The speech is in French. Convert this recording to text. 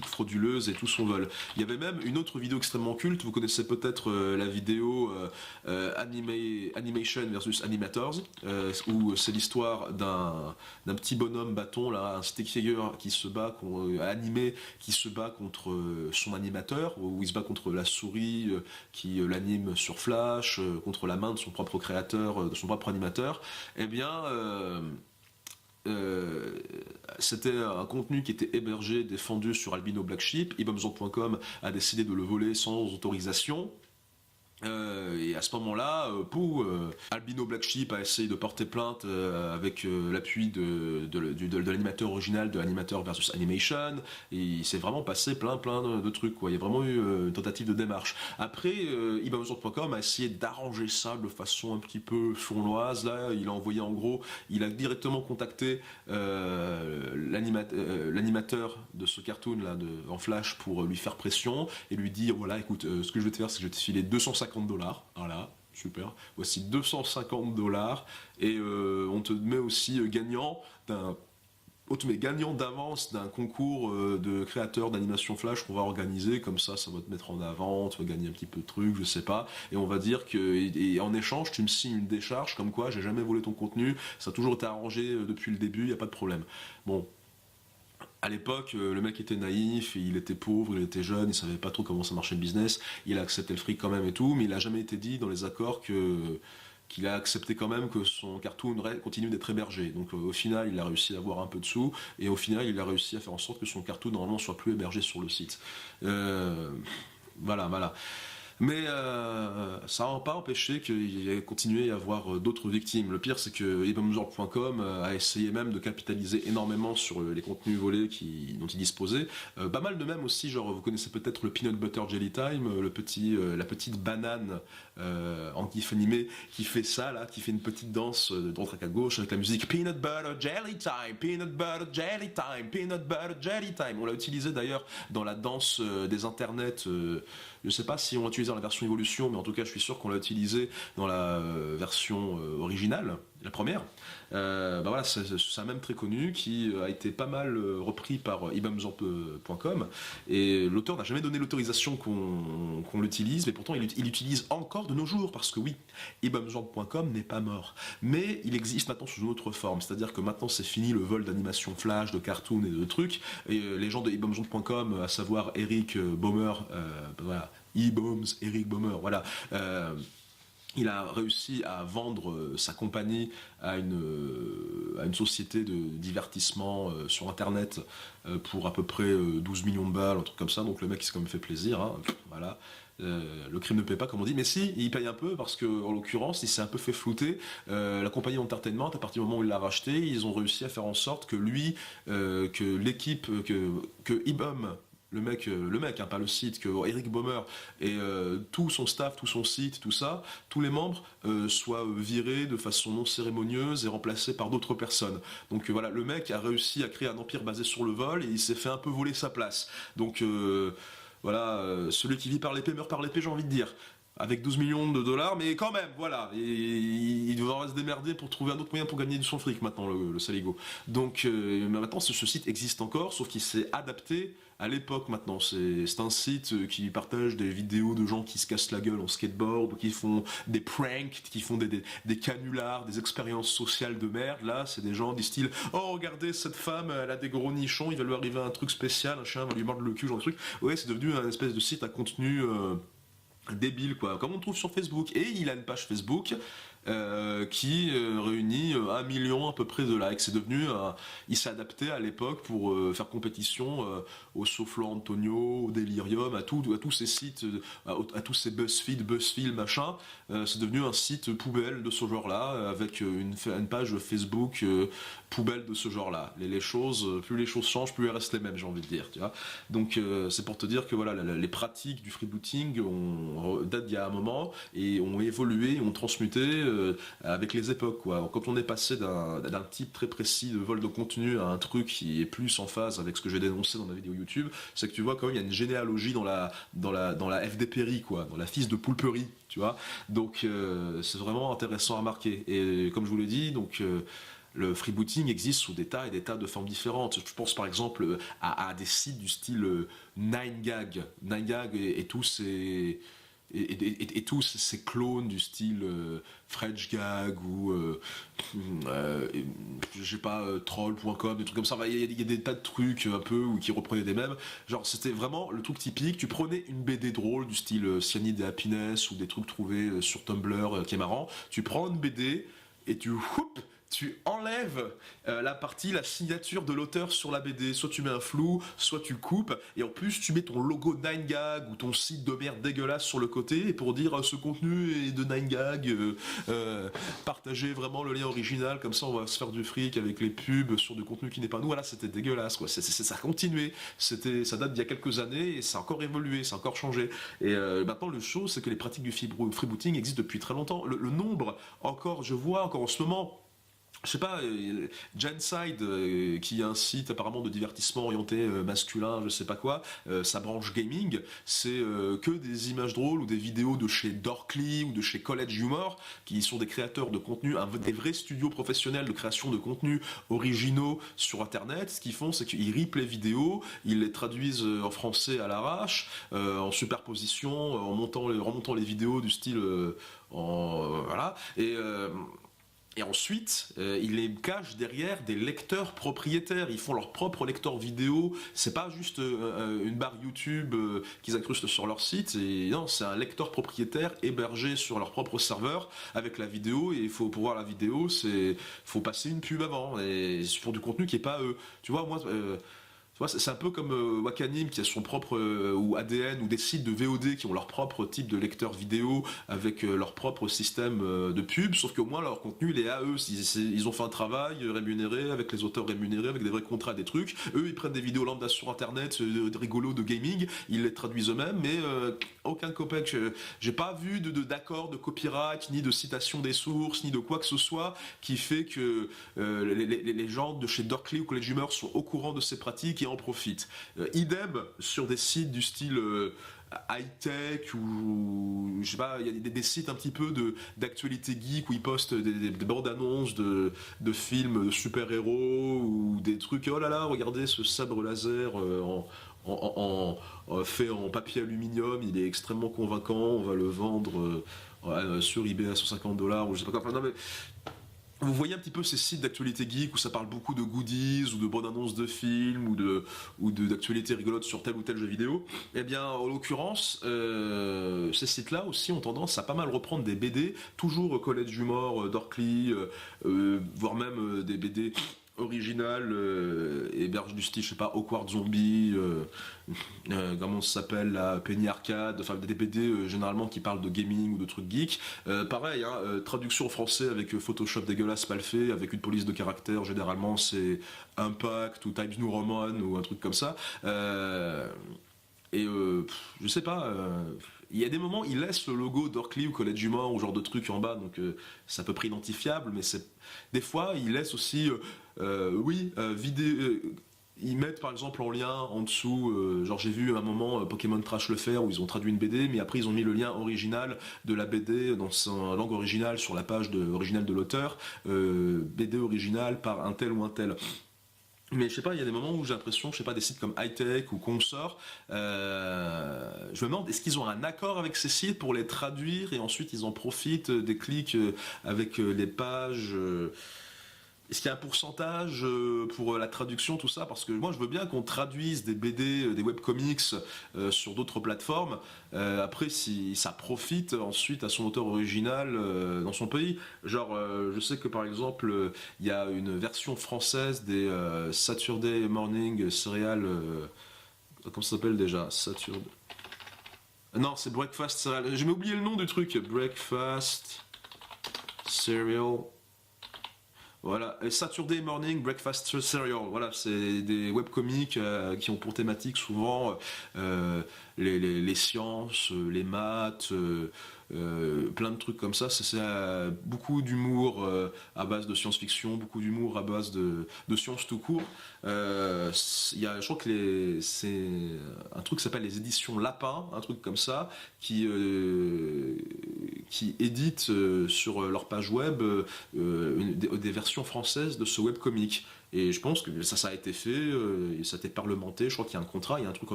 frauduleuse et tout son vol. Il y avait même une autre vidéo extrêmement culte, vous connaissez peut-être la vidéo Animation versus Animators, où c'est l'histoire d'un petit bonhomme bâton, là, un stick figure qui se bat, animé, qui se bat contre son animateur, où il se bat contre la souris qui l'anime sur Flash, contre la main de son propre créateur, de son propre animateur. Eh bien... c'était un contenu qui était hébergé, défendu sur Albino Black Sheep. Ibamzor.com a décidé de le voler sans autorisation. Et à ce moment-là, Albino Black Sheep a essayé de porter plainte avec l'appui de l'animateur original, de l'animateur versus Animation, et il s'est vraiment passé plein de trucs, quoi. Il y a vraiment eu une tentative de démarche. Après, Ibamzor.com a essayé d'arranger ça de façon un petit peu sournoise. Là, il a envoyé en gros, il a directement contacté l'animateur de ce cartoon là en Flash pour lui faire pression et lui dire voilà, écoute, ce que je vais te faire, c'est que je vais te filer $250. Voilà, super. Voici $250 et on te met aussi gagnant d'avance d'un concours de créateurs d'animation Flash qu'on va organiser, comme ça va te mettre en avant, tu vas gagner un petit peu de trucs, je sais pas, et on va dire que, et en échange, tu me signes une décharge, comme quoi j'ai jamais volé ton contenu, ça a toujours été arrangé depuis le début, y a pas de problème. Bon. À l'époque, le mec était naïf, il était pauvre, il était jeune, il savait pas trop comment ça marchait le business, il a accepté le fric quand même et tout, mais il a jamais été dit dans les accords qu'il a accepté quand même que son cartoon continue d'être hébergé. Donc au final, il a réussi à avoir un peu de sous, et au final, il a réussi à faire en sorte que son cartoon normalement soit plus hébergé sur le site. Voilà. Mais ça n'a pas empêché qu'il ait continué à y avoir d'autres victimes. Le pire, c'est que Ibamzor.com a essayé même de capitaliser énormément sur les contenus volés dont il disposait. Pas mal de même aussi, genre vous connaissez peut-être le Peanut Butter Jelly Time, la petite banane en gif animé qui fait ça là, qui fait une petite danse de droite à gauche avec la musique Peanut Butter Jelly Time, Peanut Butter Jelly Time, Peanut Butter Jelly Time. On l'a utilisé d'ailleurs dans la danse des internets. Je sais pas si on l'a utilisé dans la version évolution, mais en tout cas je suis sûr qu'on l'a utilisé dans la version originale, la première. Voilà, c'est un même très connu qui a été pas mal repris par Ibamzor.com, et l'auteur n'a jamais donné l'autorisation qu'on l'utilise, mais pourtant il l'utilise encore de nos jours, parce que oui, Ibamzor.com n'est pas mort, mais il existe maintenant sous une autre forme, c'est-à-dire que maintenant c'est fini le vol d'animation Flash, de cartoon et de trucs, et les gens de Ibamzor.com, à savoir Eric Baumer, voilà, E-Bombs, Eric Baumer, voilà. Il a réussi à vendre sa compagnie à une société de divertissement sur internet pour à peu près 12 millions de balles, un truc comme ça, donc le mec il s'est quand même fait plaisir, hein, voilà. Le crime ne paie pas, comme on dit, mais si, il paye un peu parce que, en l'occurrence, il s'est un peu fait flouter. La compagnie Entertainment, à partir du moment où il l'a racheté, ils ont réussi à faire en sorte que lui, que l'équipe, que Ibam, le mec, hein, pas le site, que Eric Baumer et tout son staff, tout son site, tout ça, tous les membres soient virés de façon non cérémonieuse et remplacés par d'autres personnes. Donc voilà, le mec a réussi à créer un empire basé sur le vol et il s'est fait un peu voler sa place. Donc voilà, celui qui vit par l'épée meurt par l'épée, j'ai envie de dire. Avec 12 millions de dollars, mais quand même, voilà, et il devra se démerder pour trouver un autre moyen pour gagner de son fric maintenant, le saligo. Donc maintenant, ce site existe encore, sauf qu'il s'est adapté à l'époque maintenant. C'est un site qui partage des vidéos de gens qui se cassent la gueule en skateboard, ou qui font des pranks, qui font des canulars, des expériences sociales de merde. Là, c'est des gens du style « Oh, regardez, cette femme, elle a des gros nichons, il va lui arriver un truc spécial, un chien va lui mordre le cul, genre de truc. » Ouais, c'est devenu un espèce de site à contenu... débile, quoi, comme on trouve sur Facebook. Et il a une page Facebook qui réunit 1 million à peu près de likes. C'est devenu il s'est adapté à l'époque pour faire compétition au Soflo Antonio, au Delirium, à tous ces sites, à tous ces BuzzFeed, machin. C'est devenu un site poubelle de ce genre-là, avec une page Facebook poubelle de ce genre-là. Plus les choses changent, plus elles restent les mêmes, j'ai envie de dire, tu vois. Donc c'est pour te dire que voilà, les pratiques du freebooting datent d'il y a un moment et ont évolué, ont transmuté avec les époques, quoi. Quand on est passé d'un type très précis de vol de contenu à un truc qui est plus en phase avec ce que j'ai dénoncé dans ma vidéo YouTube, c'est que tu vois quand même il y a une généalogie dans la FDPerie, quoi, dans la fils de poulperie, tu vois. Donc c'est vraiment intéressant à marquer. Et comme je vous l'ai dit, donc le freebooting existe sous des tas et des tas de formes différentes. Je pense par exemple à des sites du style 9gag. 9gag et tous ces et tous ces clones du style French Gag ou je sais pas troll.com, des trucs comme ça. Il y a des tas de trucs un peu qui reprenaient des mèmes. Genre c'était vraiment le truc typique. Tu prenais une BD drôle du style Cyanide et Happiness ou des trucs trouvés sur Tumblr qui est marrant. Tu prends une BD et tu enlèves la signature de l'auteur sur la BD. Soit tu mets un flou, soit tu coupes, et en plus tu mets ton logo 9gag ou ton site de merde dégueulasse sur le côté pour dire ce contenu est de 9gag, partagez vraiment le lien original, comme ça on va se faire du fric avec les pubs sur du contenu qui n'est pas nous. Voilà, c'était dégueulasse quoi. Ça a continué. Ça date d'il y a quelques années et ça a encore évolué, ça a encore changé. Et maintenant le show, c'est que les pratiques du freebooting existent depuis très longtemps. Le nombre, je vois encore en ce moment. Je sais pas, Genside, qui est un site apparemment de divertissement orienté masculin, je sais pas quoi, sa branche gaming, c'est que des images drôles ou des vidéos de chez Dorkly ou de chez College Humor, qui sont des créateurs de contenu, des vrais studios professionnels de création de contenus originaux sur internet. Ce qu'ils font, c'est qu'ils ripent les vidéos, ils les traduisent en français à l'arrache, en superposition, remontant les vidéos du style voilà. Et ensuite, ils les cachent derrière des lecteurs propriétaires. Ils font leur propre lecteur vidéo. C'est pas juste une barre YouTube qu'ils incrustent sur leur site. Non, c'est un lecteur propriétaire hébergé sur leur propre serveur avec la vidéo. Et pour voir la vidéo, faut passer une pub avant. Et c'est pour du contenu qui est pas eux. Tu vois, moi. Tu vois, c'est un peu comme Wakanim qui a son propre, ou ADN, ou des sites de VOD qui ont leur propre type de lecteur vidéo avec leur propre système de pub, sauf qu'au moins leur contenu il est à eux. Ils ont fait un travail rémunéré, avec les auteurs rémunérés, avec des vrais contrats, des trucs. Eux ils prennent des vidéos lambda sur internet, de rigolos, de gaming, ils les traduisent eux-mêmes, mais aucun copec. J'ai pas vu d'accord de copyright, ni de citation des sources, ni de quoi que ce soit qui fait que les gens de chez Dorkly ou College Humor sont au courant de ces pratiques et en profitent. Idem sur des sites du style high-tech ou je sais pas, il y a des sites un petit peu d'actualité geek où ils postent des bandes annonces de films de super-héros ou des trucs, oh là là, regardez ce sabre laser fait en papier aluminium, il est extrêmement convaincant, on va le vendre sur eBay à $150 ou je sais pas quoi. Enfin, non, mais vous voyez un petit peu ces sites d'actualité geek où ça parle beaucoup de goodies ou de bonnes annonces de films ou d'actualités rigolotes sur tel ou tel jeu vidéo. Eh bien, en l'occurrence, ces sites-là aussi ont tendance à pas mal reprendre des BD, toujours College Humor, Dorkly, voire même des BD original héberge du style, je sais pas, Awkward Zombie, comment ça s'appelle, la Penny Arcade, enfin des BD généralement qui parlent de gaming ou de trucs geeks. Pareil, hein, traduction en français avec Photoshop dégueulasse mal fait, avec une police de caractère, généralement c'est Impact ou Times New Roman ou un truc comme ça. Je sais pas, il y a des moments, ils laissent le logo Dorkly ou College Humor ou genre de truc en bas, donc c'est à peu près identifiable, mais des fois, ils laissent aussi, ils mettent par exemple en lien en dessous, genre j'ai vu un moment Pokémon Trash le faire où ils ont traduit une BD, mais après ils ont mis le lien original de la BD dans sa langue originale sur la page originale de l'auteur, BD originale par un tel ou un tel. Mais je sais pas, il y a des moments où j'ai l'impression, je sais pas, des sites comme Hightech ou Consort, je me demande, est-ce qu'ils ont un accord avec ces sites pour les traduire et ensuite ils en profitent des clics avec les pages est-ce qu'il y a un pourcentage pour la traduction, tout ça? Parce que moi, je veux bien qu'on traduise des BD, des webcomics sur d'autres plateformes. Après, si ça profite ensuite à son auteur original dans son pays. Genre, je sais que par exemple, il y a une version française des Saturday Morning Cereal. Comment ça s'appelle déjà? Saturday. Non, c'est Breakfast Cereal. J'ai oublié le nom du truc. Breakfast Cereal. Voilà, Saturday Morning Breakfast Cereal, voilà, c'est des webcomics qui ont pour thématique souvent les sciences, les maths, plein de trucs comme ça. C'est beaucoup d'humour à base de science-fiction, beaucoup d'humour à base de science tout court. Je crois que c'est un truc qui s'appelle les éditions Lapin, un truc comme ça, qui qui éditent sur leur page web des versions françaises de ce webcomic. Et je pense que ça a été fait, et ça a été parlementé, je crois qu'il y a un contrat, il y a un truc